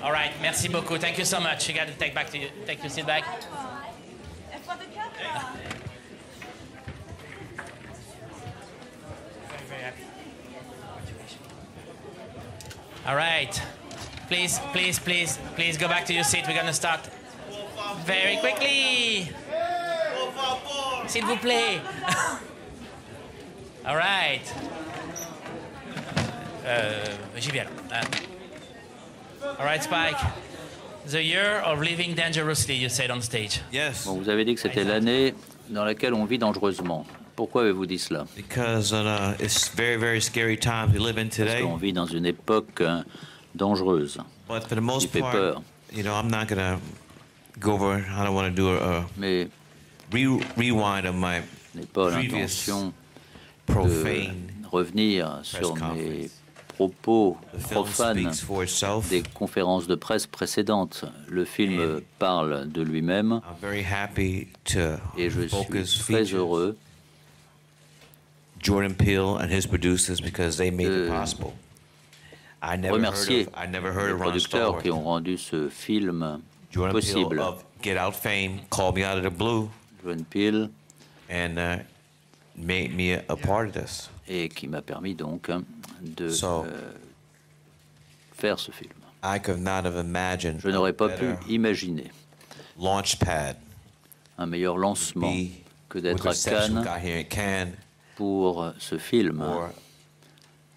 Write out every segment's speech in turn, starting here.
All right, merci beaucoup. Thank you so much. You got to take your seat back. Very happy. All right. Please go back to your seat. We're going to start very quickly. S'il vous plaît. All right. J'y viens. All right, Spike. The year of living dangerously, you said on stage. Yes. Bon, vous avez dit que c'était l'année dans laquelle on vit dangereusement. Pourquoi avez-vous dit cela? Because it's very, very scary times we live in today. Parce qu'on vit dans une époque dangereuse, But for the qui most fait part, peur. I'm not gonna go over. I don't want to do a Mais rewind of my je n'ai pas previous l'intention profane. de revenir sur mes conference. propos The film profanes speaks for itself. des conférences de presse précédentes. Le film parle de lui-même I'm very happy to et je focus suis très features heureux Jordan Peele and his producers because they made it de possible. I remercier never heard les of Ron producteurs Stallworth. qui ont rendu ce film Jordan possible. Peele of Get Out fame called me out of the blue Jordan Peele, and made me a part of this. et qui m'a permis donc de So, faire ce film. I could not have imagined Je n'aurais pas pu better imaginer launch pad un meilleur lancement be que with d'être the à reception we Cannes got here in Cannes pour ce film, for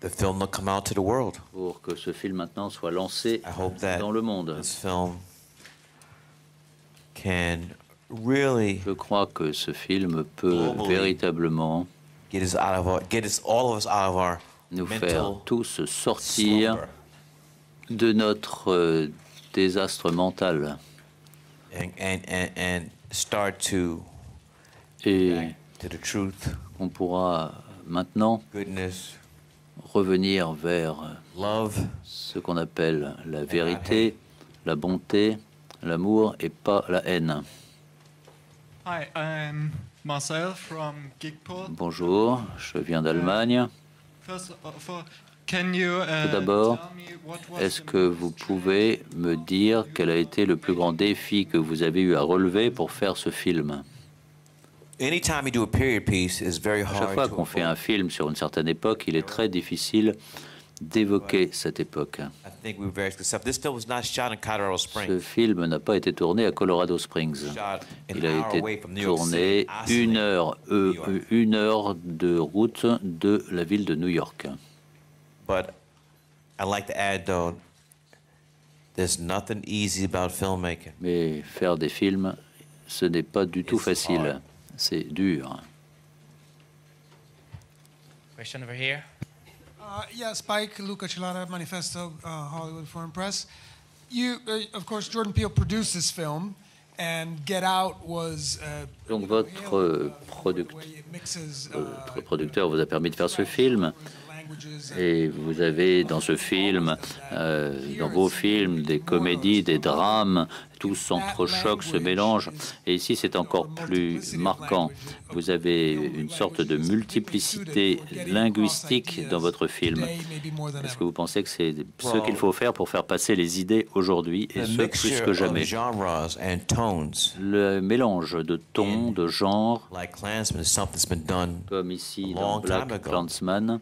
the film to come out to the world. pour que ce film maintenant soit lancé I hope that dans le monde. this film can really Je crois que ce film peut Globally, véritablement get us all of us out of our nous faire mental tous sortir slumber de notre désastre mental and start to et to the truth, on pourra maintenant goodness, revenir vers love, ce qu'on appelle la vérité, la bonté, l'amour et pas la haine. Hi, I'm Marcel from Geekport. Bonjour, je viens d'Allemagne. First of all, can you Tout d'abord, tell me what was est-ce the que vous pouvez me dire quel a été le plus grand défi que vous avez eu à relever pour faire ce film? anytime you do a period piece is very À chaque hard fois to qu'on fait un avoid. film sur une certaine époque, il est très difficile d'évoquer cette époque. I think we were very successful. This film was not shot in Colorado Ce Springs. film n'a pas été tourné à Colorado Springs. Shot Il an a hour été away from New York tourné City, une New York. heure de route de la ville de New York. But I'd like to add, though, there's nothing easy about filmmaking. Mais faire des films, ce n'est pas du tout It's facile. hard. C'est dur. Question over here. Yeah, Spike, Luca Celada, Manifesto, Hollywood Foreign Press. You, of course, Jordan Peele produced this film, and Get Out was. Donc votre producteur vous a permis de faire ce film. Et vous avez dans ce film, dans vos films, des comédies, des drames, tout s'entrechoque, se mélange. Et ici, c'est encore plus marquant. Vous avez une sorte de multiplicité linguistique dans votre film. Est-ce que vous pensez que c'est ce qu'il faut faire pour faire passer les idées aujourd'hui, et ce, plus que jamais? Genres and tones, Le mélange de tons, de genres, like Klansman, is something that's been done comme ici dans long time Black ago. Clansman,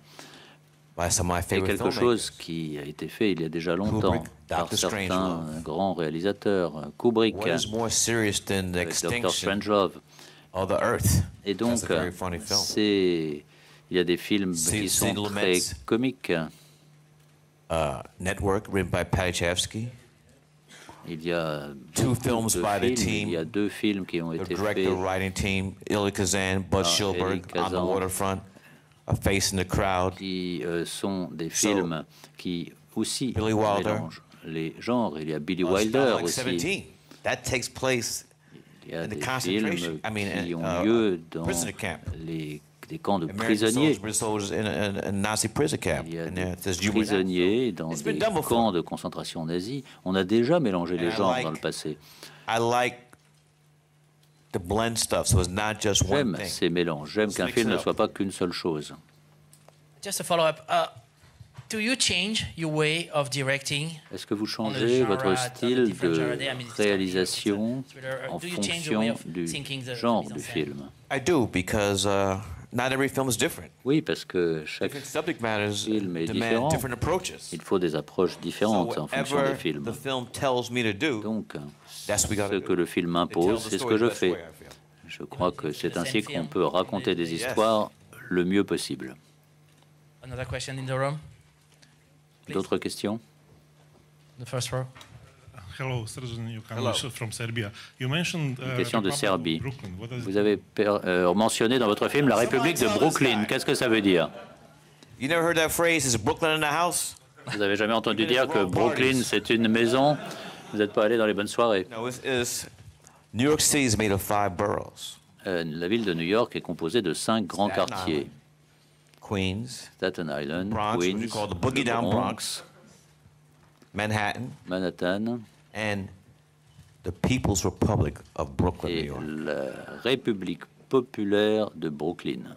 by some of my c'est favorite quelque chose filmmakers. qui a été fait il y a déjà longtemps Kubrick, par Dr. certains Strangelove. grands réalisateurs, Kubrick, What is more serious than the avec Dr. extinction Strangelove. of the Earth? Et donc, That's a very funny film. il y a des films qui sont Single très Mets. comiques. Network, written by Patty Chayefsky. Il y a Two beaucoup films de by the films. team. Il y a 2 films qui ont The été director, faits. writing team, Ilya Kazan, Bud Eli Schulberg, On the Kazan. Waterfront, A Face in the Crowd. Qui sont des films qui aussi Billy Wilder. mélangent les genres. Il y a Billy Starlight Wilder Like aussi. 17. That takes place Il y a in the des concentration, films I mean, qui ont lieu dans prisoner camp. des camps de American prisonniers. soldiers in a Nazi prison camp. Il y a And there, des there's humor in that. prisonniers dans It's des been done before. camps de concentration nazis. On a déjà mélangé les And I genres like- dans le passé. I like the blend stuff, so it's not just one J'aime thing. ces mélanges. J'aime qu'un mix film it ne up. soit pas qu'une seule chose. Just a follow-up. Do you change your way of directing? Est-ce que vous On the changez genre, votre the style different genre, de I mean, it's réalisation a thriller. en Do you change your way fonction of du thinking the genre mise en du scène? film? I do, because not every film is different. Oui, parce que chaque Different subject matters film est demand différent. different approaches. Il faut des approches So différentes en fonction des whatever films. the film tells me to do, Donc, that's what we gotta ce que do. le film It tells impose, the c'est ce story que je the best way, fais. I feel. Je crois que c'est ainsi qu'on peut raconter des histoires le mieux possible. Another question in the room? Please. D'autres questions? The first row. Hello, Srđan Jukanović from Serbia. You mentioned Une question de Republic of Serbie. Brooklyn. What does Vous avez mentionné dans votre film la République de Brooklyn. Qu'est-ce que ça veut dire? You never heard that phrase, is Brooklyn in the house? Vous n'avez jamais entendu dire que Brooklyn, c'est une maison? Vous n'êtes pas allé dans les bonnes soirées. No, New York City is made of 5 boroughs. La ville de New York est composée de 5 grands Staten quartiers. Island, Queens, Staten Island, Bronx, what you Queens, call the boogie le down Bronx, Manhattan, Manhattan and the People's Republic of Brooklyn, New et York. la République populaire de Brooklyn.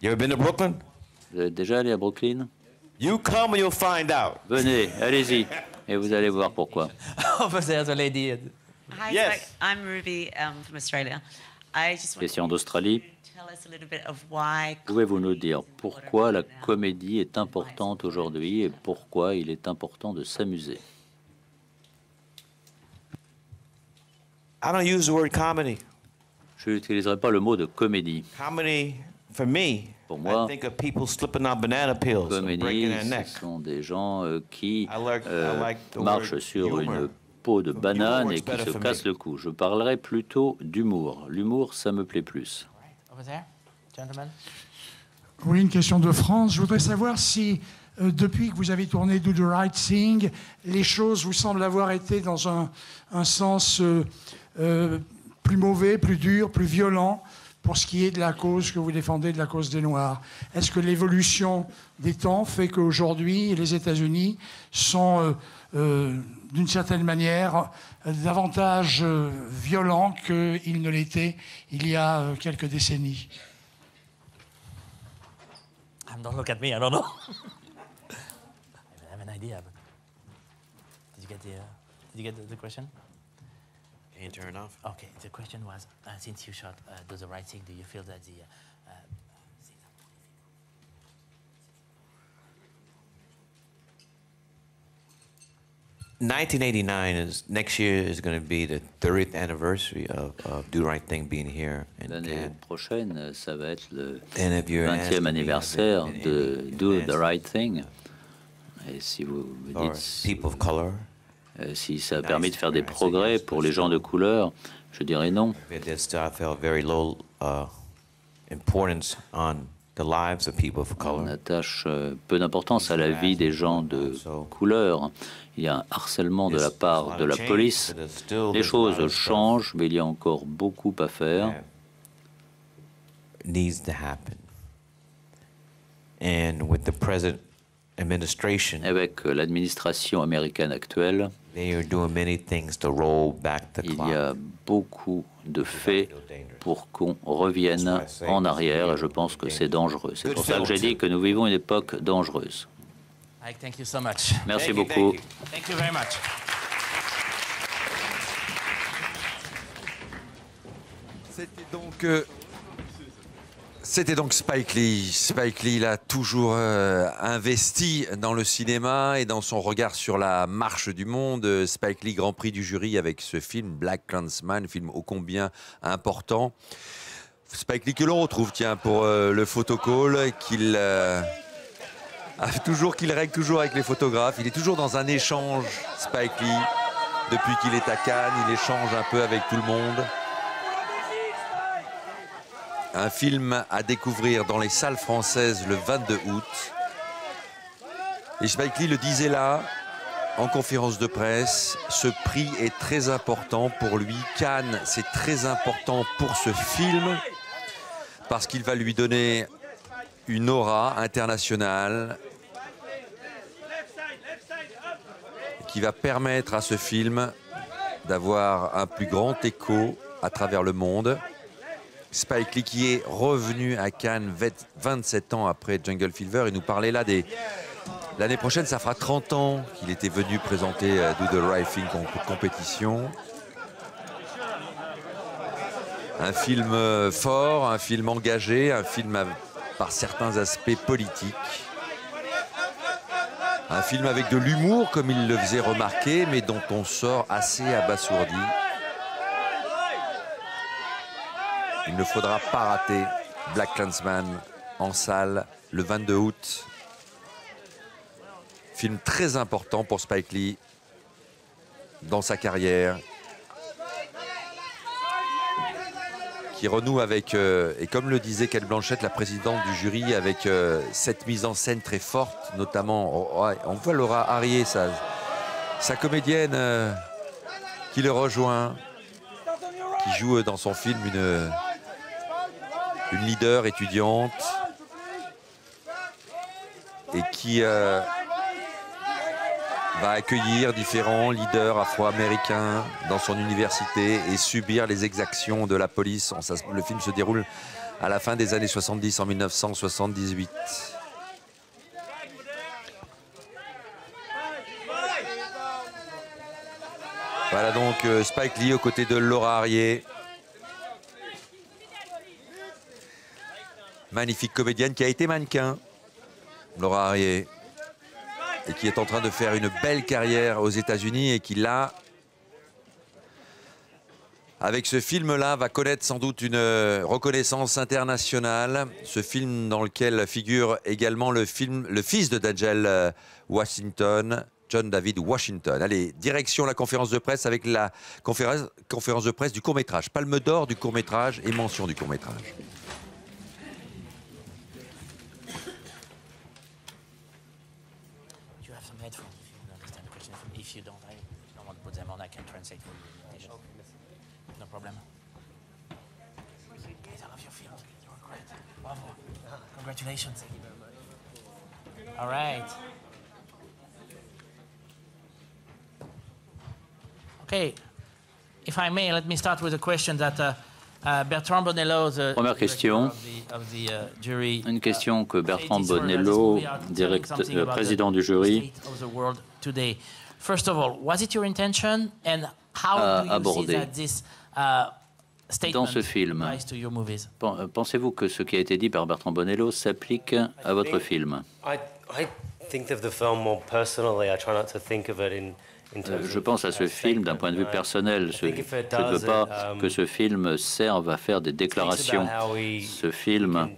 You ever been to Brooklyn? Vous êtes déjà allé à Brooklyn? You come and you'll find out. Venez, allez-y, et vous allez voir pourquoi. Over there's a lady. Hi, Yes. so I'm Ruby from Australia. I just want Question d'Australie. to tell us a little bit of why. Pouvez-vous nous dire pourquoi la comédie est importante aujourd'hui et pourquoi il est important de s'amuser? I don't use the word comedy. Je n'utiliserai pas le mot de comédie. Comedy, for me, Pour moi, I think of people slipping on banana peels and breaking Comédie, their neck. ce sont des gens qui I like the marchent word sur humor. une peau de banane Humor et is qui better se for cassent me. le cou. Je parlerai plutôt d'humour. L'humour, ça me plaît plus. Over there, gentlemen. Oui, une question de France. Je voudrais savoir si, depuis que vous avez tourné Do the Right Thing, les choses vous semblent avoir été dans un sens plus mauvais, plus dur, plus violent pour ce qui est de la cause que vous défendez, de la cause des Noirs. Est-ce que l'évolution des temps fait qu'aujourd'hui, les États-Unis sont, d'une certaine manière, davantage violents qu'ils ne l'étaient il y a quelques décennies? Don't look at me. I don't know. I have an idea. But did you get the question? Can you turn it off? Okay. The question was, since you shot Do the Right Thing, do you feel that the 1989 is next year is going to be the 30th anniversary of Do the Right Thing being here in L'année Cannes. prochaine, ça va être le And if you're asked 20e to be anniversaire in de any Do the dance Right Thing. Et si vous me or dites people of color, si ça a permis de faire des progrès pour les gens de couleur, je dirais non. there's still I felt very low importance on the lives of people of On color. attache peu d'importance à la vie des gens de couleur. Il y a un harcèlement de la part de la police. Les choses changent, mais il y a encore beaucoup à faire. Needs to happen. And with the present administration, Avec l'administration américaine actuelle, they are doing many things to roll back the il y clock. a beaucoup de faits pour qu'on revienne en arrière, et je pense que c'est dangereux. C'est pour ça que j'ai dit que nous vivons une époque dangereuse. Ike, thank you so much. Merci Thank you, beaucoup. thank you. Thank you very much. C'était donc Spike Lee. Spike Lee, il a toujours investi dans le cinéma et dans son regard sur la marche du monde. Spike Lee, Grand Prix du jury avec ce film Black Klansman, film ô combien important. Spike Lee que l'on retrouve, tiens, pour le photocall, qu'il règle toujours avec les photographes. Il est toujours dans un échange, Spike Lee. Depuis qu'il est à Cannes, il échange un peu avec tout le monde. Un film à découvrir dans les salles françaises le 22 août. Et Spike Lee le disait là, en conférence de presse, ce prix est très important pour lui. Cannes, c'est très important pour ce film, parce qu'il va lui donner une aura internationale qui va permettre à ce film d'avoir un plus grand écho à travers le monde. Spike Lee qui est revenu à Cannes 27 ans après Jungle Fever. Il nous parlait là des... L'année prochaine, ça fera 30 ans qu'il était venu présenter Do the Right Thing compétition. Un film fort, un film engagé, un film par certains aspects politiques. Un film avec de l'humour, comme il le faisait remarquer, mais dont on sort assez abasourdi. Il ne faudra pas rater Black Klansman en salle le 22 août. Film très important pour Spike Lee dans sa carrière, qui renoue avec, et comme le disait Cate Blanchett, la présidente du jury, avec cette mise en scène très forte, notamment, on voit Laura Harrier, sa comédienne qui le rejoint, qui joue dans son film une leader étudiante et qui va accueillir différents leaders afro-américains dans son université et subir les exactions de la police. Le film se déroule à la fin des années 70, en 1978. Voilà donc Spike Lee aux côtés de Laura Harrier. Magnifique comédienne qui a été mannequin, Laura Harrier, et qui est en train de faire une belle carrière aux États-Unis et qui, là, avec ce film-là, va connaître sans doute une reconnaissance internationale. Ce film dans lequel figure également le fils de Denzel Washington, John David Washington. Allez, direction la conférence de presse avec la conférence de presse du court-métrage. Palme d'or du court-métrage et mention du court-métrage. If you don't want to put them on, I can translate for you. No problem. I love your film. You were great. Bravo. Congratulations. Thank you very much. All right. Okay. If I may, let me start with a question that Bertrand Bonello, the Première question. Une question que Bertrand Bonello, président du jury, First of all, was it your intention, and how do you see that this dans ce film, pensez-vous que ce qui a été dit par Bertrand Bonello s'applique à votre film? Je pense à ce film d'un point de vue personnel. Je ne veux pas que ce film serve à faire des déclarations. Ce film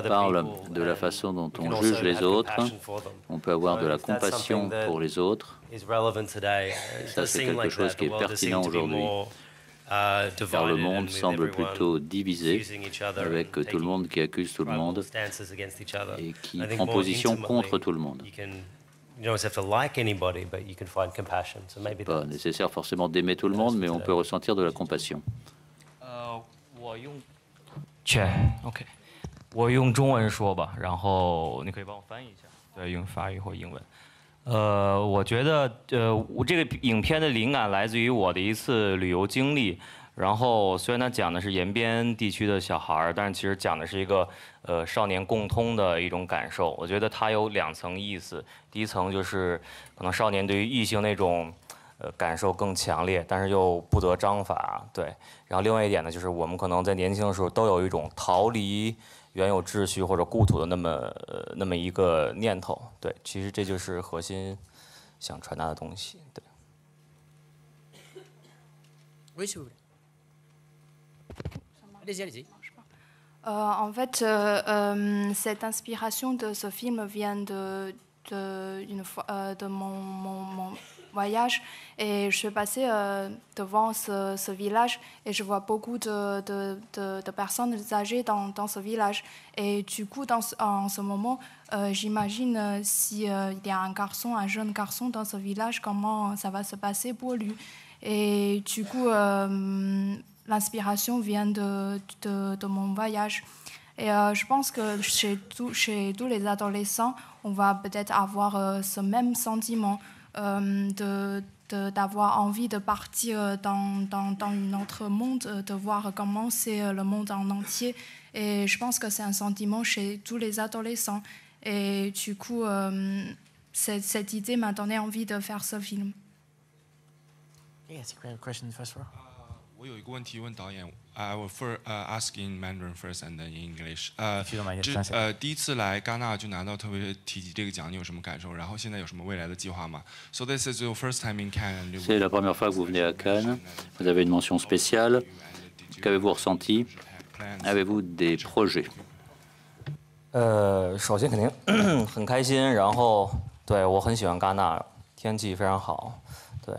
parle de la façon dont on juge les autres. On peut avoir de la compassion pour les autres. Ça, c'est quelque chose qui est pertinent aujourd'hui, car le monde semble plutôt divisé, avec tout le monde qui accuse tout le monde et qui prend position contre tout le monde. Ce n'est pas nécessaire forcément d'aimer tout le monde, mais on peut ressentir de la compassion. OK， 我用中文说吧，然后你可以帮我翻译一下，对，用法语或英文。我觉得我这个影片的灵感来自于我的一次旅游经历。然后虽然它讲的是延边地区的小孩儿，但是其实讲的是一个少年共通的一种感受。我觉得它有2层意思，第一层就是可能少年对于异性那种感受更强烈，但是又不得章法，对。然后另外一点呢，就是我们可能在年轻的时候都有一种逃离原有秩序或者故土的那么一个念头，对。其实这就是核心想传达的东西，对。Allez-y. En fait, cette inspiration de ce film vient de mon voyage et je suis passée devant ce village et je vois beaucoup de personnes âgées dans ce village. Et du coup, en ce moment, j'imagine s'il y a un jeune garçon dans ce village, comment ça va se passer pour lui. Et du coup, l'inspiration vient de mon voyage. Et je pense que chez tous les adolescents, on va peut-être avoir ce même sentiment de d'avoir envie de partir dans un autre monde, de voir comment c'est le monde en entier. Et je pense que c'est un sentiment chez tous les adolescents. Et du coup, cette idée m'a donné envie de faire ce film. Yes, you have a question first row. 我有一个问题问导演，I will ask in Mandarin first and then in English。第一次来戛纳就拿到特别提及这个奖，你有什么感受？然后现在有什么未来的计划吗 ？So this is your first time in Cannes. C'est la première fois que vous venez à Cannes. Vous avez une mention spéciale. Qu'avez-vous ressenti? Avez-vous des projets? 首先肯定很开心，然后对我很喜欢戛纳，天气非常好。 对，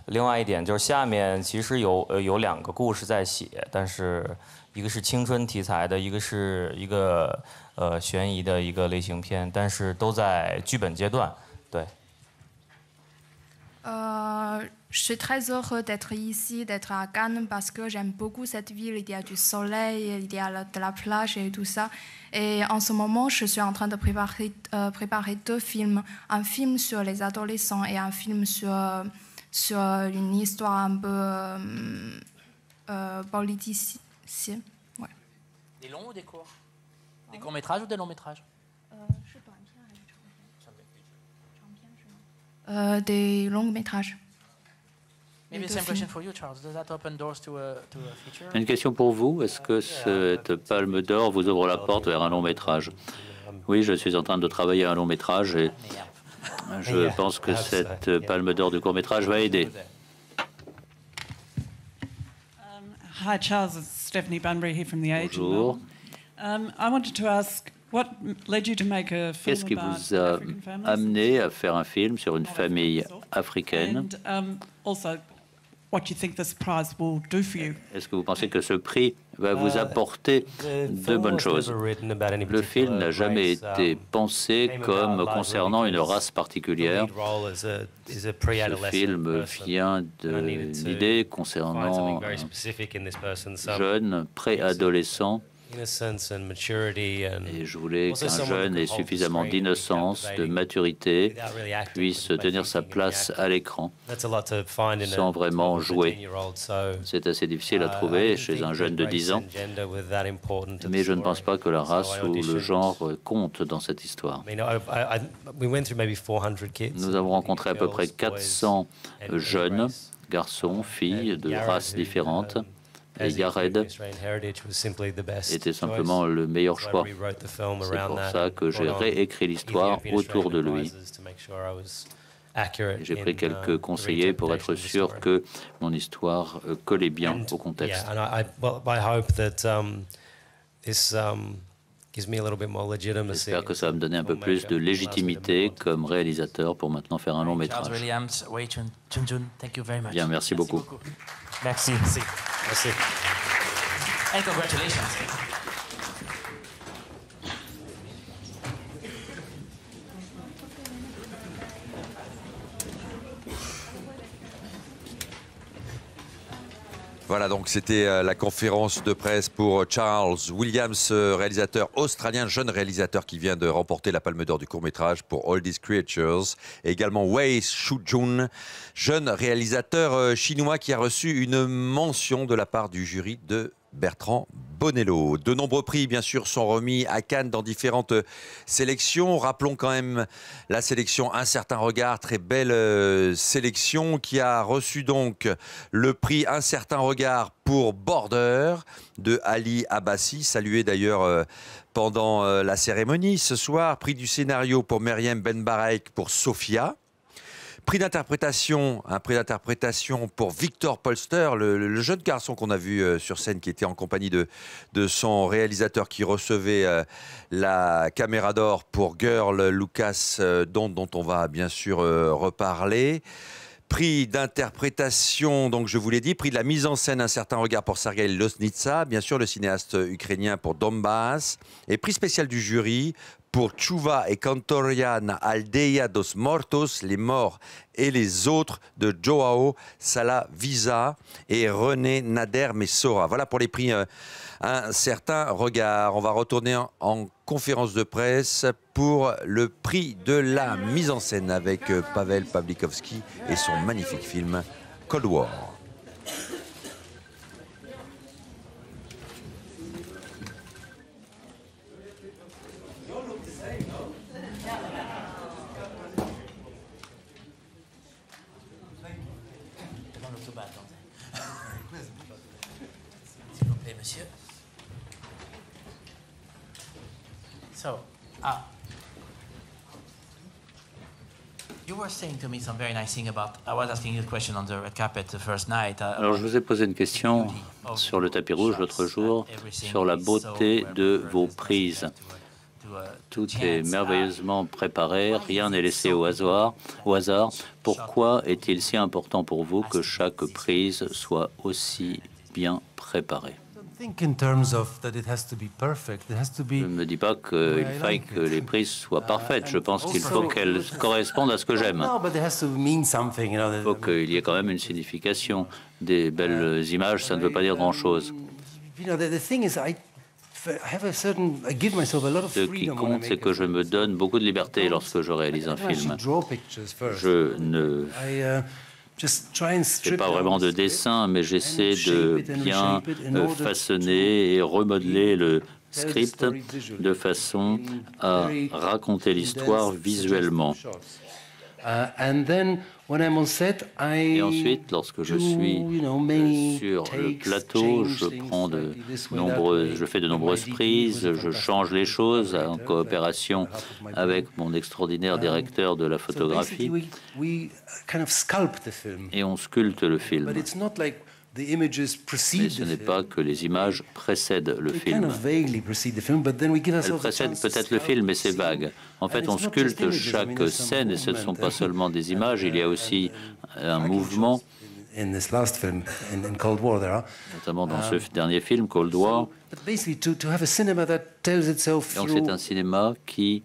另外一点就是下面其实有2个故事在写，但是一个是青春题材的，一个是一个悬疑的一个类型片，但是都在剧本阶段。对。Je suis très heureux d'être ici, d'être à Cannes, parce que j'aime beaucoup cette ville. Il y a du soleil, il y a de la plage et tout ça. Et en ce moment, je suis en train de préparer 2 films. Un film sur les adolescents et un film sur une histoire un peu politique. Ouais. Des longs ou des courts? Des courts-métrages ou des longs-métrages? Des longs-métrages. Maybe the same question for you, Charles. Does that open doors to a feature? Une question pour vous. Est-ce que cette palme d'or vous ouvre la porte vers un long métrage? Oui, je suis en train de travailler à un long métrage et je pense que cette palme d'or du court métrage va aider. Hi, Charles. It's Stephanie Bunbury here from The Age. Bonjour. I wanted to ask, what led you to make a film Qu'est-ce qui about vous a African families? amené à faire un film sur une famille africaine? And also, what you think this prize will do for you? Est-ce que vous pensez que ce prix va vous apporter de bonnes choses? Le film n'a jamais été pensé comme concernant une race particulière. Ce film vient d'une idée concernant un jeune préadolescent. Et je voulais qu'un jeune ait suffisamment d'innocence, de maturité, puisse tenir sa place à l'écran sans vraiment jouer. C'est assez difficile à trouver chez un jeune de 10 ans, mais je ne pense pas que la race ou le genre compte dans cette histoire. Nous avons rencontré à peu près 400 jeunes, garçons, filles de races différentes. Et Yared était simplement le meilleur choix. C'est pour ça que j'ai réécrit l'histoire autour de lui. J'ai pris quelques conseillers pour être sûr que mon histoire collait bien au contexte. J'espère que ça va me donner un peu plus de légitimité comme réalisateur pour maintenant faire un long métrage. Bien, merci beaucoup. Merci. Merci. And congratulations. Voilà, donc c'était la conférence de presse pour Charles Williams, réalisateur australien, jeune réalisateur qui vient de remporter la Palme d'Or du court-métrage pour All These Creatures. Et également Wei Shujun, jeune réalisateur chinois qui a reçu une mention de la part du jury de Bertrand Bonello. De nombreux prix, bien sûr, sont remis à Cannes dans différentes sélections. Rappelons quand même la sélection Un certain regard, très belle sélection, qui a reçu donc le prix Un certain regard pour Border de Ali Abbasi, salué d'ailleurs pendant la cérémonie ce soir. Prix du scénario pour Meriem Benbareik pour Sophia. Prix d'interprétation, un prix d'interprétation pour Victor Polster, le jeune garçon qu'on a vu sur scène qui était en compagnie de son réalisateur qui recevait la caméra d'or pour Girl, Lucas, dont on va bien sûr reparler. Prix d'interprétation, donc je vous l'ai dit, prix de la mise en scène, Un certain regard pour Sergei Loznitsa, bien sûr le cinéaste ukrainien pour Donbass, et prix spécial du jury pour Chuva et Cantoria na Aldeia dos Mortos, les morts et les autres de Joao Salavisa et René Nader Messora. Voilà pour les prix Un certain regard. On va retourner en conférence de presse pour le prix de la mise en scène avec Pavel Pawlikowski et son magnifique film Cold War. Monsieur. So, you were saying to me some very nice thing about. I was asking you a question on the red carpet the first night. Alors, je vous ai posé une question sur le tapis rouge l'autre jour sur la beauté de vos prises. Tout est merveilleusement préparé, rien n'est laissé au hasard. Pourquoi est-il si important pour vous que chaque prise soit aussi bien préparée? Je ne me dis pas qu'il faille que les prises soient parfaites. Je pense qu'il faut qu'elles correspondent à ce que j'aime. Il faut qu'il y ait quand même une signification. Des belles images, ça ne veut pas dire grand-chose. Ce qui compte, c'est que je me donne beaucoup de liberté lorsque je réalise un film. Je ne fais pas vraiment de dessin, mais j'essaie de bien façonner et remodeler le script de façon à raconter l'histoire visuellement. Et ensuite, lorsque je suis sur le plateau, je fais de nombreuses prises, je change les choses en coopération avec mon extraordinaire directeur de la photographie, et on sculpte le film. Mais ce n'est pas que les images précèdent le film. Elles précèdent peut-être le film, mais c'est vague. En fait, on sculpte chaque scène, et ce ne sont pas seulement des images, il y a aussi un mouvement, notamment dans ce dernier film, Cold War. Donc c'est un cinéma qui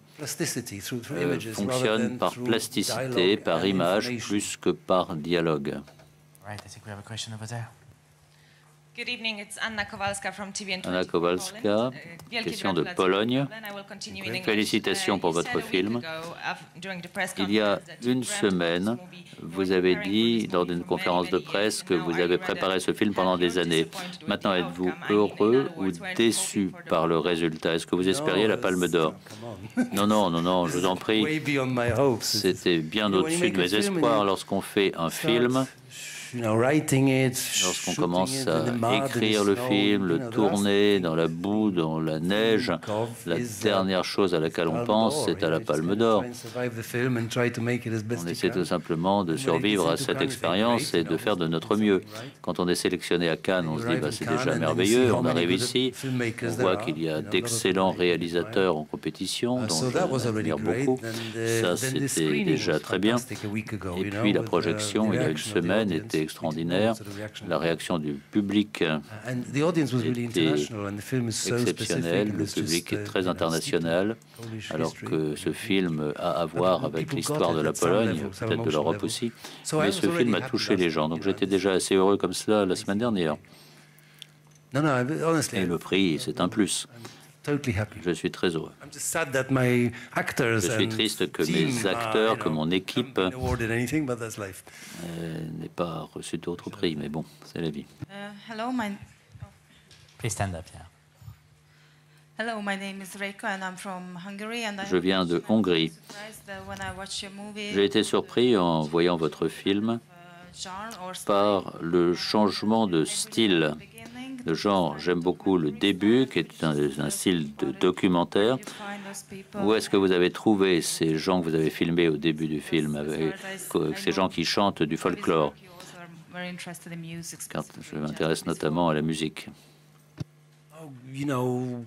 fonctionne par plasticité, par image, plus que par dialogue. Right, I think we have a question over there. Good evening, it's Anna Kowalska from TVN24 Anna Kowalska, question de Pologne. Félicitations pour votre film. Il y a une semaine, vous avez dit lors d'une conférence de presse que vous avez préparé ce film pendant des années. Maintenant, êtes-vous heureux ou déçu par le résultat? Est-ce que vous espériez la Palme d'Or? Non, je vous en prie. C'était bien au-dessus de mes espoirs lorsqu'on fait un film. Lorsqu'on commence à écrire le film, le tourner dans la boue, dans la neige, la dernière chose à laquelle on pense, c'est à la Palme d'Or. On essaie tout simplement de survivre à cette expérience et de faire de notre mieux. Quand on est sélectionné à Cannes, on se dit c'est déjà merveilleux, on arrive ici, on voit qu'il y a d'excellents réalisateurs en compétition, dont j'admire beaucoup. Ça, c'était déjà très bien. Et puis la projection, il y a une semaine, était extraordinaire. La réaction du public était exceptionnelle. Le public est très international, alors que ce film a à voir avec l'histoire de la Pologne, peut-être de l'Europe aussi. Mais ce film a touché les gens. Donc j'étais déjà assez heureux comme cela la semaine dernière. Et le prix, c'est un plus. Je suis très heureux. Je suis triste que mes acteurs, que mon équipe n'aient pas reçu d'autres prix, mais bon, c'est la vie. Please stand up, yeah. Hello, my name is Reiko and I'm from Hungary. Je viens de Hongrie. J'ai été surpris en voyant votre film par le changement de style. Le genre, j'aime beaucoup le début, qui est un style de documentaire. Où est-ce que vous avez trouvé ces gens que vous avez filmés au début du film, avec ces gens qui chantent du folklore? Car je m'intéresse notamment à la musique. Dans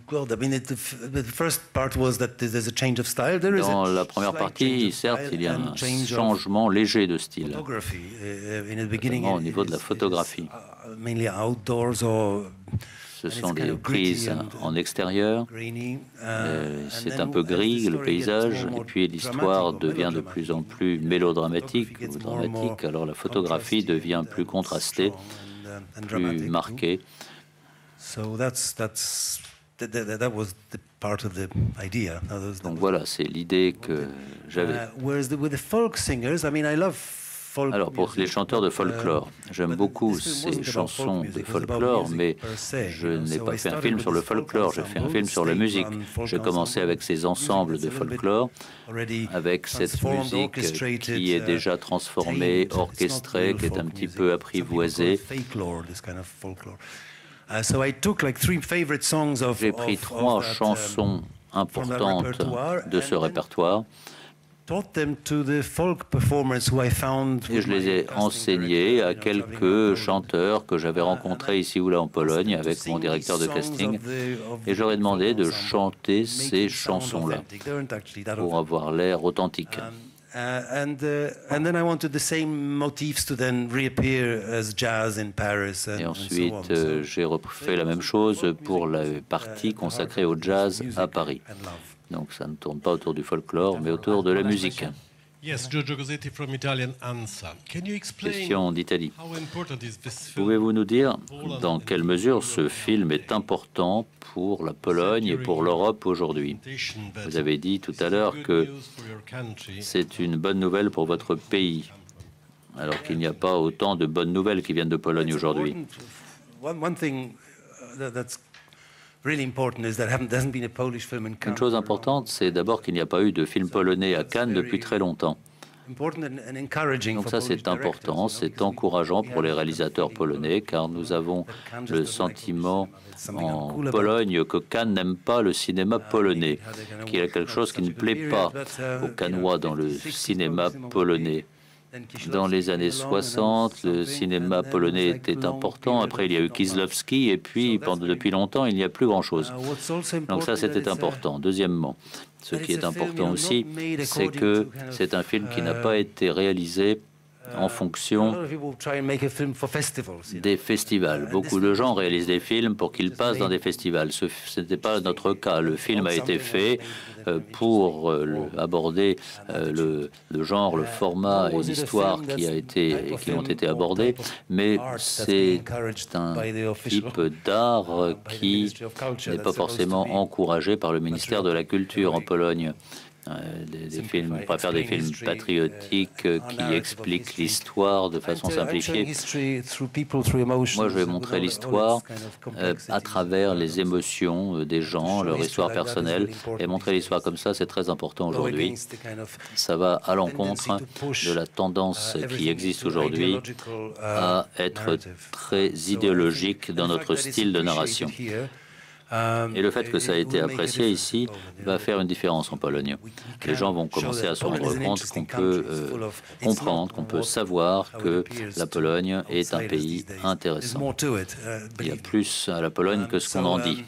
la première partie, certes, il y a un changement léger de style, notamment au niveau de la photographie. Ce sont des prises en extérieur. C'est un peu gris, le paysage, et puis l'histoire devient de plus en plus mélodramatique ou dramatique, alors la photographie devient plus contrastée, plus marquée. Donc voilà, c'est l'idée que j'avais. Alors pour les chanteurs de folklore, j'aime beaucoup ces chansons de folklore, mais je n'ai pas fait un film sur le folklore, j'ai fait un film sur la musique. J'ai commencé avec ces ensembles de folklore, avec cette musique qui est déjà transformée, orchestrée, qui est un petit peu apprivoisée. J'ai pris 3 chansons importantes de ce répertoire et je les ai enseignées à quelques chanteurs que j'avais rencontrés ici ou là en Pologne avec mon directeur de casting, et j'aurais demandé de chanter ces chansons-là pour avoir l'air authentique. Et ensuite, j'ai refait la même chose pour la partie consacrée au jazz à Paris. Donc ça ne tourne pas autour du folklore, mais autour de la musique. Question d'Italie. Pouvez-vous nous dire dans quelle mesure ce film est important pour la Pologne et pour l'Europe aujourd'hui? Vous avez dit tout à l'heure que c'est une bonne nouvelle pour votre pays, alors qu'il n'y a pas autant de bonnes nouvelles qui viennent de Pologne aujourd'hui. Une chose importante, c'est d'abord qu'il n'y a pas eu de film polonais à Cannes depuis très longtemps. Donc ça, c'est important, c'est encourageant pour les réalisateurs polonais, car nous avons le sentiment en Pologne que Cannes n'aime pas le cinéma polonais, qu'il y a quelque chose qui ne plaît pas aux Cannois dans le cinéma polonais. Dans les années 60, le cinéma polonais était important. Après, il y a eu Kieślowski, et puis, depuis longtemps, il n'y a plus grand-chose. Donc ça, c'était important. Deuxièmement, ce qui est important aussi, c'est que c'est un film qui n'a pas été réalisé en fonction des festivals. Beaucoup de gens réalisent des films pour qu'ils passent dans des festivals. Ce n'était pas notre cas. Le film a été fait pour aborder le genre, le format et l'histoire qui ont été abordés, mais c'est un type d'art qui n'est pas forcément encouragé par le ministère de la Culture en Pologne. Des films, on préfère des films patriotiques qui expliquent l'histoire de façon simplifiée. Moi, je vais montrer l'histoire à travers les émotions des gens, leur histoire personnelle, et montrer l'histoire comme ça, c'est très important aujourd'hui. Ça va à l'encontre de la tendance qui existe aujourd'hui à être très idéologique dans notre style de narration. Et le fait que ça a été apprécié ici va faire une différence en Pologne. Les gens vont commencer à se rendre compte qu'on peut comprendre, qu'on peut savoir que la Pologne est un pays intéressant. Il y a plus à la Pologne que ce qu'on en dit.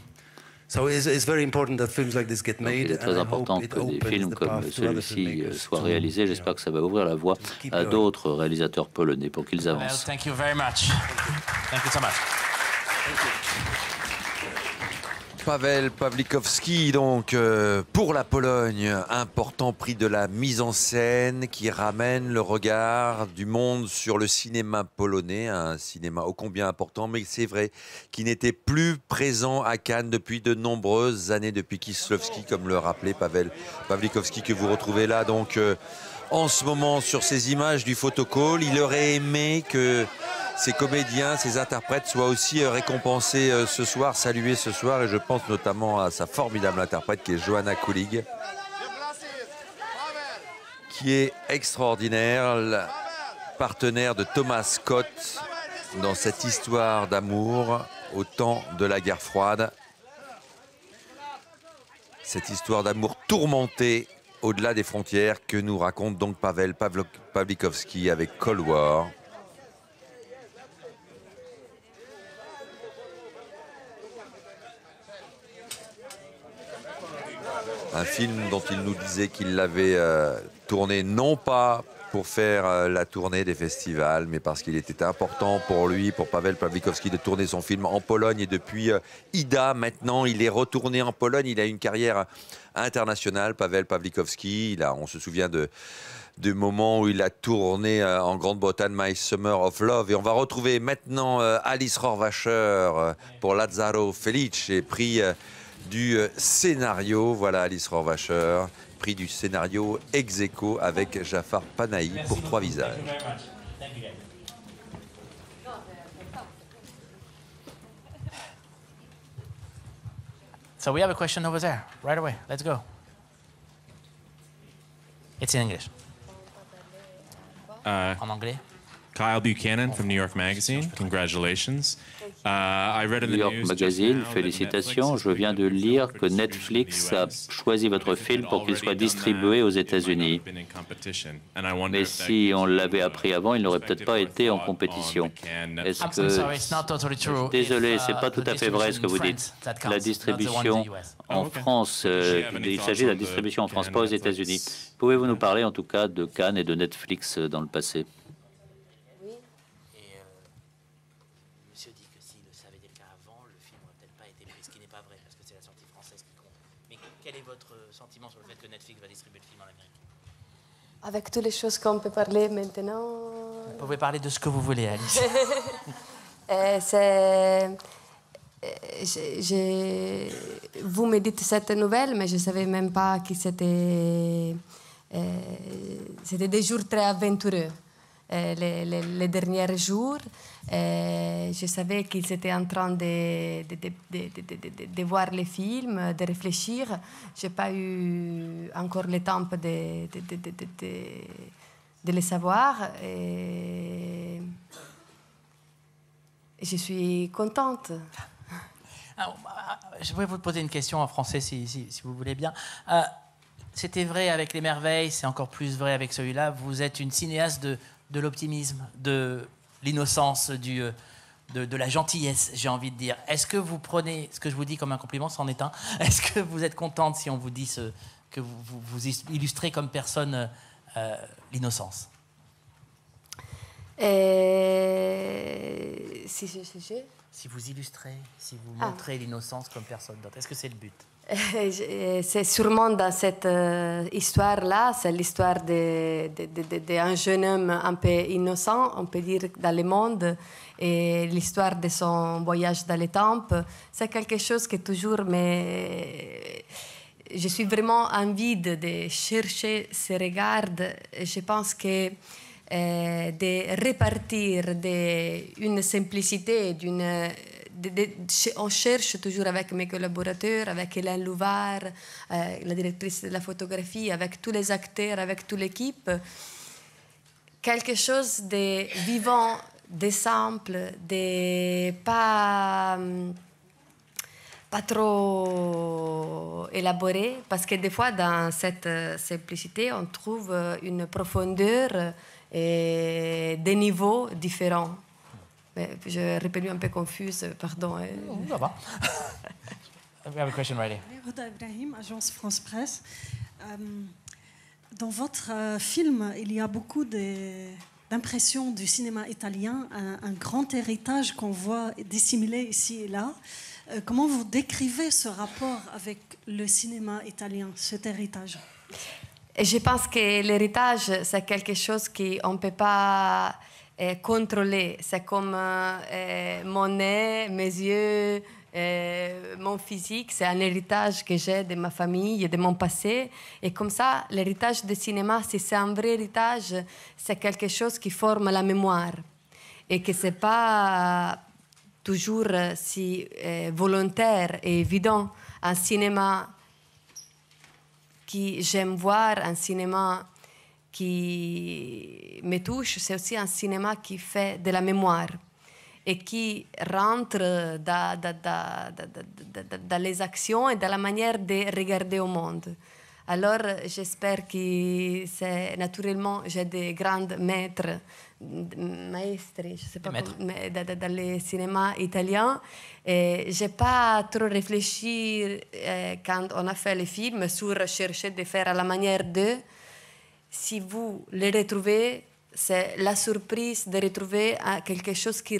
Donc, il est très important que des films comme celui-ci soient réalisés. J'espère que ça va ouvrir la voie à d'autres réalisateurs polonais pour qu'ils avancent. Thank you very much. Thank you so much. Paweł Pawlikowski, donc, pour la Pologne, important prix de la mise en scène qui ramène le regard du monde sur le cinéma polonais, un cinéma ô combien important, mais c'est vrai, qui n'était plus présent à Cannes depuis de nombreuses années, depuis Kieślowski, comme le rappelait Paweł Pawlikowski, que vous retrouvez là, donc, en ce moment, sur ces images du photocall. Il aurait aimé que ces comédiens, ces interprètes soient aussi récompensés ce soir, salués ce soir, et je pense notamment à sa formidable interprète qui est Joanna Kulig, qui est extraordinaire, la partenaire de Thomas Scott dans cette histoire d'amour au temps de la guerre froide. Cette histoire d'amour tourmentée au-delà des frontières que nous raconte donc Paweł Pawlikowski avec Cold War. Un film dont il nous disait qu'il l'avait tourné non pas pour faire la tournée des festivals, mais parce qu'il était important pour lui, pour Paweł Pawlikowski, de tourner son film en Pologne. Et depuis Ida, maintenant, il est retourné en Pologne. Il a une carrière internationale, Paweł Pawlikowski. On se souvient du moment où il a tourné en Grande-Bretagne, My Summer of Love. Et on va retrouver maintenant Alice Rohrwacher pour Lazzaro Felice, prix du scénario. Voilà Alice Rohrwacher, prix du scénario ex aequo avec Jafar Panahi pour Trois visages. So we have a question over there, right away. Let's go. It's in English. En anglais. Kyle Buchanan from New York Magazine. Congratulations. I read in the New York news Magazine, félicitations. Je viens de lire que Netflix a choisi votre film pour qu'il soit distribué aux États-Unis. Mais si on l'avait appris avant, il n'aurait peut-être pas été en compétition. Est-ce que... Désolé, c'est pas tout à fait vrai ce que vous dites. La distribution en France, il s'agit de la distribution en France, pas aux États-Unis. Pouvez-vous nous parler en tout cas de Cannes et de Netflix dans le passé? Quel est votre sentiment sur le fait que Netflix va distribuer le film en Amérique? Avec toutes les choses qu'on peut parler maintenant. Vous pouvez parler de ce que vous voulez, Alice. Vous me dites cette nouvelle, mais je ne savais même pas que c'était des jours très aventureux. Les derniers jours, je savais qu'ils étaient en train de voir les films, de réfléchir. Je n'ai pas eu encore le temps de les savoir. Et je suis contente. Alors, je voudrais vous poser une question en français, si vous voulez bien. C'était vrai avec Les Merveilles, c'est encore plus vrai avec celui-là. Vous êtes une cinéaste de l'optimisme, de l'innocence, de la gentillesse, j'ai envie de dire. Est-ce que vous prenez ce que je vous dis comme un compliment, c'en est un? Est-ce que vous êtes contente si on vous dit que vous illustrez comme personne l'innocence? Si vous illustrez, si vous montrez l'innocence comme personne d'autre, est-ce que c'est le but? C'est sûrement dans cette histoire-là, c'est l'histoire d'un jeune homme un peu innocent, on peut dire, dans le monde, et l'histoire de son voyage dans les temps. C'est quelque chose qui toujours je suis vraiment avide de chercher ce regard. Je pense que de repartir d'une simplicité, on cherche toujours avec mes collaborateurs, avec Hélène Louvard, la directrice de la photographie, avec tous les acteurs, avec toute l'équipe, quelque chose de vivant, de simple, de pas trop élaboré, parce que des fois dans cette simplicité on trouve une profondeur et des niveaux différents. Je réponds un peu confuse, pardon. Ça va. We have a question right here. Hoda Ibrahim, agence France Presse. Dans votre film, il y a beaucoup d'impressions du cinéma italien, un grand héritage qu'on voit dissimulé ici et là. Comment vous décrivez ce rapport avec le cinéma italien, cet héritage? Je pense que l'héritage, c'est quelque chose qu'on ne peut pas contrôler. C'est comme mon nez, mes yeux, mon physique. C'est un héritage que j'ai de ma famille et de mon passé. Et comme ça, l'héritage du cinéma, si c'est un vrai héritage, c'est quelque chose qui forme la mémoire. Et que ce n'est pas toujours si volontaire et évident. Un cinéma que j'aime voir, un cinéma qui me touche, c'est aussi un cinéma qui fait de la mémoire et qui rentre dans les actions et dans la manière de regarder au monde. Alors, j'espère que c'est naturellement, j'ai des grands maîtres, maestri, je sais pas comment, dans le cinéma italien. Et j'ai pas trop réfléchi quand on a fait les films sur chercher de faire à la manière d'eux. si vous les retrouvez, c'est la surprise de retrouver quelque chose qui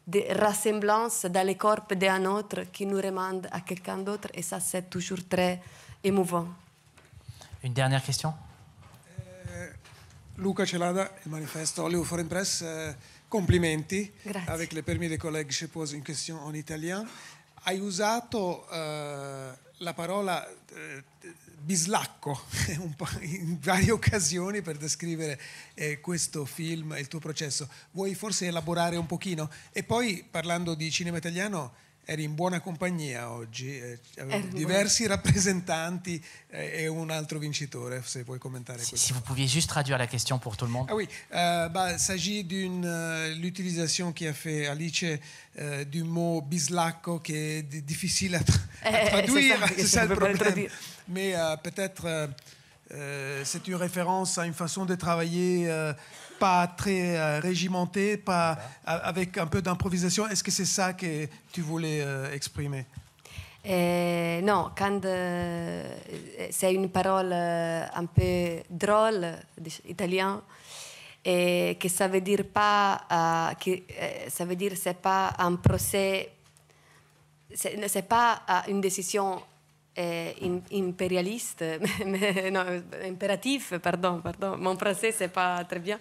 de ressemblance dans les corps d'un autre qui nous remande à quelqu'un d'autre, et ça c'est toujours très émouvant. Une dernière question. Luca Celada, il manifesto Hollywood Foreign Press, complimenti. Grazie. Avec le permis des collègues, je pose une question en italien. Hai usato la parola bislacco in varie occasioni per descrivere questo film e il tuo processo. Vuoi forse elaborare un pochino? E poi, parlando di cinema italiano, eri in buona compagnia oggi, diversi rappresentanti e un altro vincitore, se puoi commentare questo. Si vous pouviez juste traduire la question pour tout le monde. Ah oui, il s'agit d'une l'utilisation qui a fait Alice du mot bislacco qui est difficile à traduire, c'est ça le problème. Mais peut-être c'est une référence à une façon de travailler pas très régimentée, pas avec un peu d'improvisation. Est-ce que c'est ça que tu voulais exprimer? Non, quand c'est une parole un peu drôle, italien, et que ça veut dire pas, ça veut dire c'est pas un procès, c'est pas une décision impérialiste, mais non, impératif, pardon, mon procès c'est pas très bien,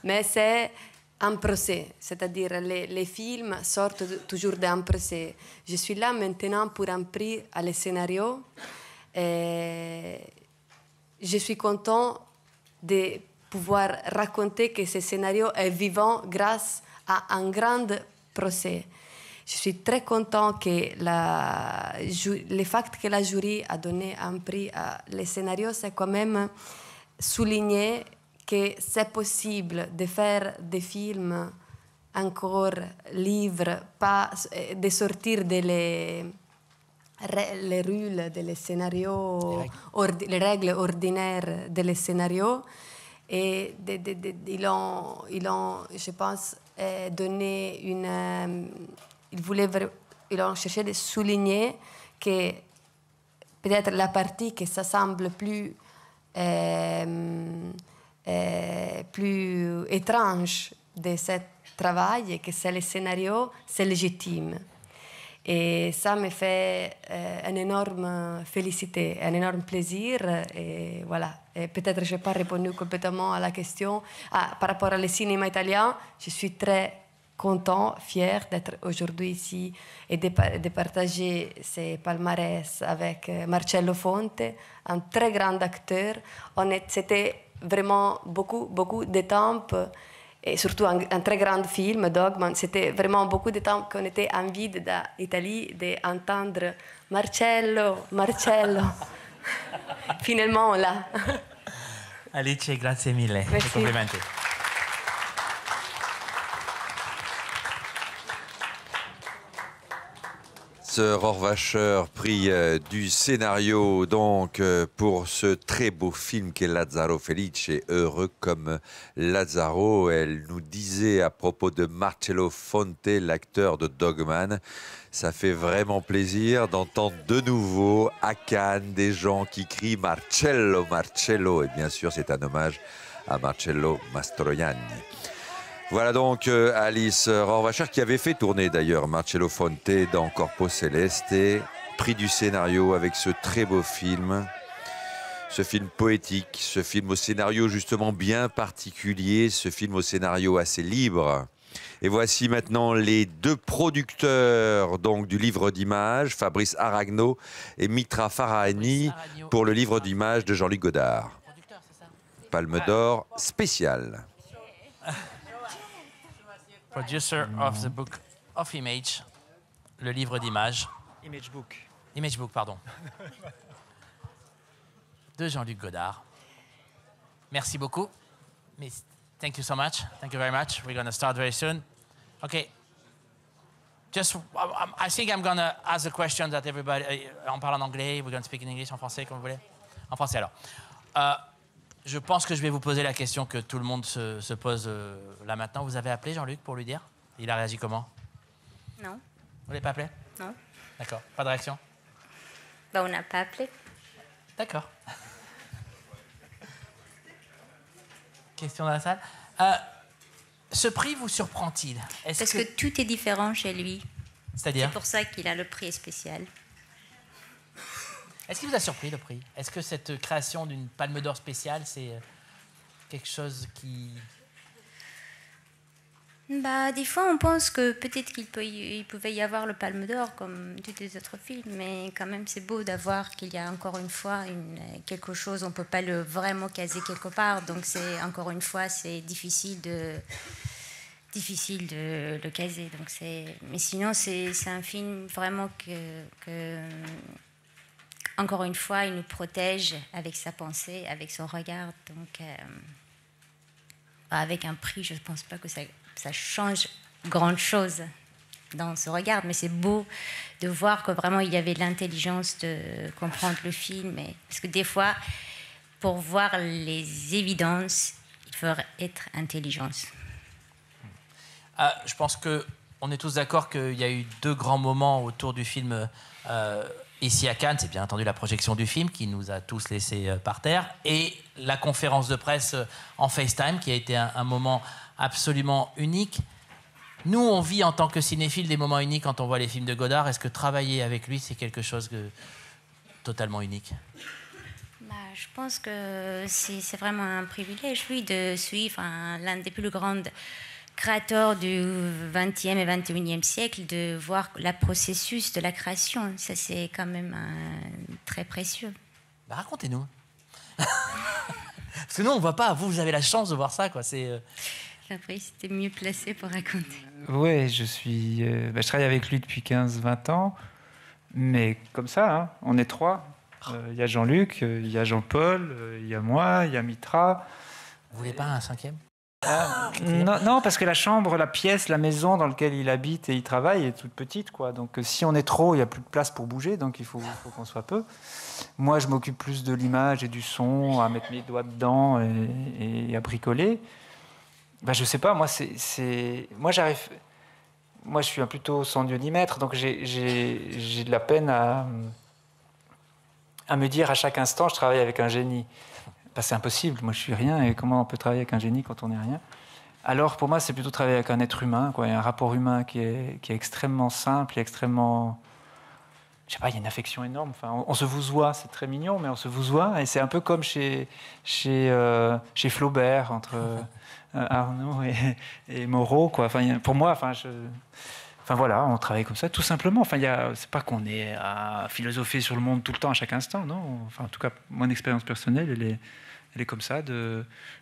mais c'est un procès, c'est-à-dire les films sortent toujours d'un procès. Je suis là maintenant pour un prix à le scénario. Je suis content de pouvoir raconter que ce scénario est vivant grâce à un grand procès. Je suis très content que le fait que la jury a donné un prix à le scénario, c'est quand même souligner que c'est possible de faire des films encore libres, pas de sortir les règles des scénarios, les règles ordinaires des scénarios. Et ils ont, je pense, donné une... Ils ont cherché de souligner que peut-être la partie qui ça semble plus étrange de ce travail, que c'est le scénario, c'est légitime. Et ça me fait une énorme félicité, un énorme plaisir. Et voilà. Et peut-être que je n'ai pas répondu complètement à la question. Par rapport au cinéma italien, je suis très content, fier d'être aujourd'hui ici et de partager ces palmarès avec Marcello Fonte, un très grand acteur. C'était vraiment beaucoup de temps, et surtout un très grand film, Dogman. C'était vraiment beaucoup de temps qu'on était en vide d'Italie d'entendre Marcello. Finalement, là. Alice, grazie mille. Merci. Complimenti. Rohrwacher, prix du scénario donc pour ce très beau film qu'est Lazzaro Felice, heureux comme Lazzaro. Elle nous disait à propos de Marcello Fonte, l'acteur de Dogman, ça fait vraiment plaisir d'entendre de nouveau à Cannes des gens qui crient Marcello, Marcello, et bien sûr c'est un hommage à Marcello Mastroianni. Voilà donc Alice Rohrwacher qui avait fait tourner d'ailleurs Marcello Fonte dans Corpo Celeste, prix du scénario avec ce très beau film, ce film poétique, ce film au scénario justement bien particulier, ce film au scénario assez libre. Et voici maintenant les deux producteurs donc, du livre d'images, Fabrice Aragno et Mitra Farahani, pour le livre d'images de Jean-Luc Godard. Palme d'or spéciale. Producer of the book of Image, le livre d'images. Image book. Image book, pardon. De Jean-Luc Godard. Merci beaucoup. Miss, thank you so much. Thank you very much. We're going to start very soon. Okay. Just, I think I'm going to ask the question that everybody, on parle en anglais, we're going to speak in English, en français, comme vous voulez. En français, alors. Je pense que je vais vous poser la question que tout le monde se pose là maintenant. Vous avez appelé Jean-Luc pour lui dire? Il a réagi comment? Non. Vous ne l'avez pas appelé? Non. D'accord. Pas de réaction? On n'a pas appelé. D'accord. Question dans la salle. Ce prix vous surprend-il? Parce que tout est différent chez lui. C'est-à-dire? C'est pour ça qu'il a le prix spécial. Est-ce qu'il vous a surpris, le prix? Est-ce que cette création d'une Palme d'Or spéciale, c'est quelque chose qui... Des fois, on pense que peut-être il pouvait y avoir le Palme d'Or comme tous les autres films, mais quand même, c'est beau d'avoir qu'il y a encore une fois quelque chose, on ne peut pas le vraiment caser quelque part, donc c'est encore une fois, c'est difficile de le caser. Donc mais sinon, c'est un film vraiment que, encore une fois, il nous protège avec sa pensée, avec son regard. Donc, avec un prix, je ne pense pas que ça change grande chose dans ce regard, mais c'est beau de voir que vraiment il y avait l'intelligence de comprendre le film. Parce que des fois, pour voir les évidences, il faut être intelligence. Je pense qu'on est tous d'accord qu'il y a eu 2 grands moments autour du film ici à Cannes. C'est bien entendu la projection du film qui nous a tous laissés par terre, et la conférence de presse en FaceTime qui a été un moment absolument unique. Nous, on vit en tant que cinéphiles des moments uniques quand on voit les films de Godard. Est-ce que travailler avec lui, c'est quelque chose de totalement unique? Je pense que c'est vraiment un privilège, oui, de suivre l'un des plus grands créateurs du XXe et XXIe siècle, de voir le processus de la création. Ça, c'est quand même très précieux. Racontez-nous. Parce que nous, on ne voit pas. Vous avez la chance de voir ça, quoi. Fabrice, c'était mieux placé pour raconter. Oui, je travaille avec lui depuis 15-20 ans, mais comme ça, hein, on est 3. Il y a Jean-Luc, il y a Jean-Paul, il y a moi, il y a Mitra. Vous voulez pas un 5e? Non, parce que la chambre, la pièce, la maison dans laquelle il habite et il travaille est toute petite, quoi. Donc si on est trop, il n'y a plus de place pour bouger, donc il faut qu'on soit peu. Moi, je m'occupe plus de l'image et du son, à mettre mes doigts dedans et à bricoler. Je sais pas, moi, moi, j'arrive... Moi, je suis plutôt sans Dieu ni maître, donc j'ai de la peine à me dire à chaque instant, je travaille avec un génie. C'est impossible, moi je suis rien, et comment on peut travailler avec un génie quand on n'est rien? Alors pour moi c'est plutôt travailler avec un être humain, quoi. Il y a un rapport humain qui est extrêmement simple et extrêmement... Je sais pas, il y a une affection énorme. Enfin, on se vouvoie, c'est très mignon, mais on se vouvoie, et c'est un peu comme chez Flaubert, entre Arnaud et Moreau, quoi. Enfin, pour moi, voilà, on travaille comme ça, tout simplement. Enfin, c'est pas qu'on est à philosopher sur le monde tout le temps, à chaque instant, non. Enfin, en tout cas, mon expérience personnelle, elle est comme ça,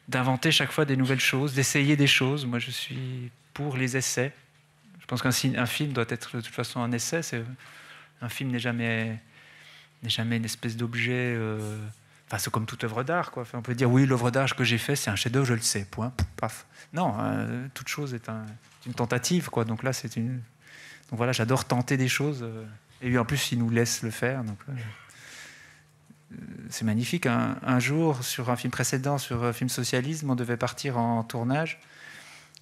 d'inventer chaque fois des nouvelles choses, d'essayer des choses. Moi, je suis pour les essais. Je pense qu'un film doit être de toute façon un essai. Un film n'est jamais une espèce d'objet... c'est comme toute œuvre d'art, quoi. Enfin, on peut dire, oui, l'œuvre d'art que j'ai faite, c'est un chef-d'œuvre, je le sais, point, paf. Non, toute chose est une tentative, quoi. Donc là, donc voilà, j'adore tenter des choses. Et lui, en plus, il nous laisse le faire. Donc, c'est magnifique. Un jour, sur un film précédent, sur un film socialisme, on devait partir en tournage,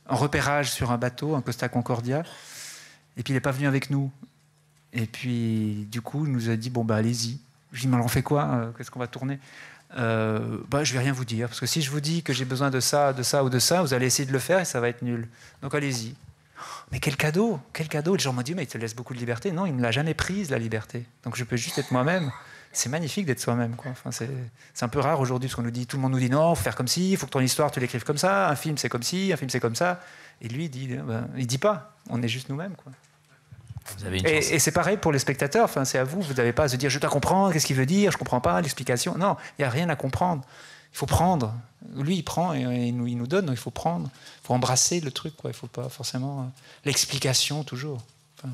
en repérage sur un bateau, un Costa Concordia. Et puis, il n'est pas venu avec nous. Et puis, du coup, il nous a dit, allez-y. Je lui ai dit, mais on fait quoi? Qu'est-ce qu'on va tourner? Je ne vais rien vous dire. Parce que si je vous dis que j'ai besoin de ça ou de ça, vous allez essayer de le faire et ça va être nul. Donc, allez-y. Mais quel cadeau! Quel cadeau! Les gens m'ont dit, mais il te laisse beaucoup de liberté. Non, il ne me l'a jamais prise, la liberté. Donc, je peux juste être moi-même. C'est magnifique d'être soi-même, quoi. Enfin, c'est un peu rare aujourd'hui, parce que tout le monde nous dit, non, il faut faire comme ci, il faut que ton histoire, tu l'écrives comme ça, un film, c'est comme ci, un film, c'est comme ça. Et lui, il dit pas. On est juste nous-mêmes, quoi. Et c'est pareil pour les spectateurs. Enfin, c'est à vous. Vous n'avez pas à se dire, je dois comprendre, qu'est-ce qu'il veut dire, je ne comprends pas, l'explication. Non, il n'y a rien à comprendre. Il faut prendre. Lui, il prend et il nous donne, donc il faut prendre. Il faut embrasser le truc, quoi. Il ne faut pas forcément l'explication, toujours. Enfin,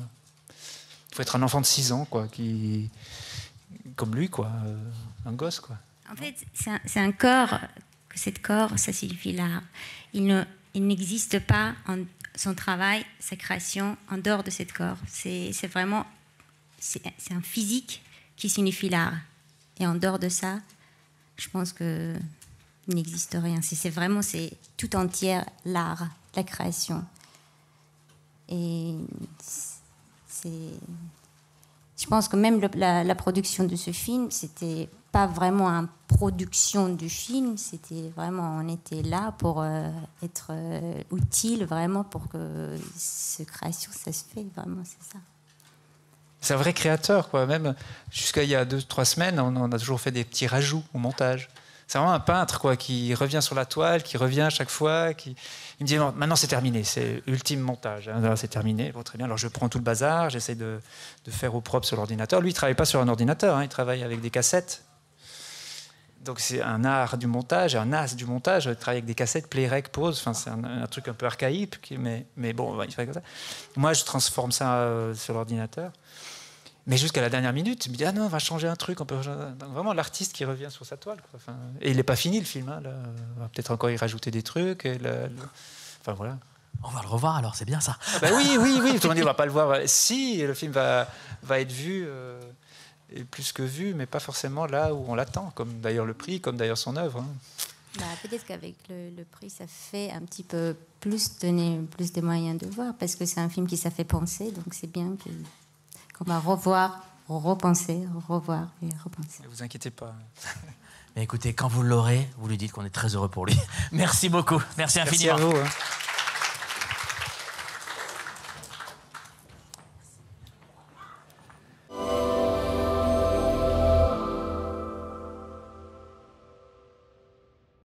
il faut être un enfant de 6 ans, quoi, comme lui, quoi. Un gosse, quoi. En fait, c'est un corps, que cet corps, ça signifie l'art. Il n'existe pas son travail, sa création, en dehors de cet corps. C'est vraiment... C'est un physique qui signifie l'art. Et en dehors de ça, je pense qu'il n'existe rien. C'est tout entière l'art, la création. Et je pense que même la production de ce film, c'était pas vraiment une production du film, c'était vraiment, on était là pour être utile vraiment pour que cette création, ça se fait, vraiment, c'est ça. C'est un vrai créateur, quoi. Même jusqu'à il y a 2-3 semaines, on a toujours fait des petits rajouts au montage. C'est vraiment un peintre, quoi, qui revient sur la toile, qui revient à chaque fois. Il me dit, non, maintenant c'est terminé, c'est ultime montage. Hein, c'est terminé, bon, très bien. Alors je prends tout le bazar, j'essaie de faire au propre sur l'ordinateur. Lui, il ne travaille pas sur un ordinateur, hein, il travaille avec des cassettes. Donc c'est un art du montage, un as du montage. Il travaille avec des cassettes, play, rec, pause. Enfin, c'est un truc un peu archaïque, mais bon, il fait comme ça. Moi, je transforme ça sur l'ordinateur. Mais jusqu'à la dernière minute, il me dit, ah non, on va changer un truc. Donc, vraiment l'artiste qui revient sur sa toile, quoi. Enfin, et il n'est pas fini le film. Hein, là. On va peut-être encore y rajouter des trucs. Enfin voilà. On va le revoir alors, c'est bien ça. Ah bah oui. Tout le monde dit, on va pas le voir. Si, le film va être vu, et plus que vu, mais pas forcément là où on l'attend, comme d'ailleurs le prix, comme d'ailleurs son œuvre. Hein. Peut-être qu'avec le prix, ça fait un petit peu donner plus de moyens de voir, parce que c'est un film qui ça fait penser, donc c'est bien qu'on va revoir, repenser, revoir et repenser. Ne vous inquiétez pas. Mais écoutez, quand vous l'aurez, vous lui dites qu'on est très heureux pour lui. Merci beaucoup. Merci infiniment. Merci à vous. Hein.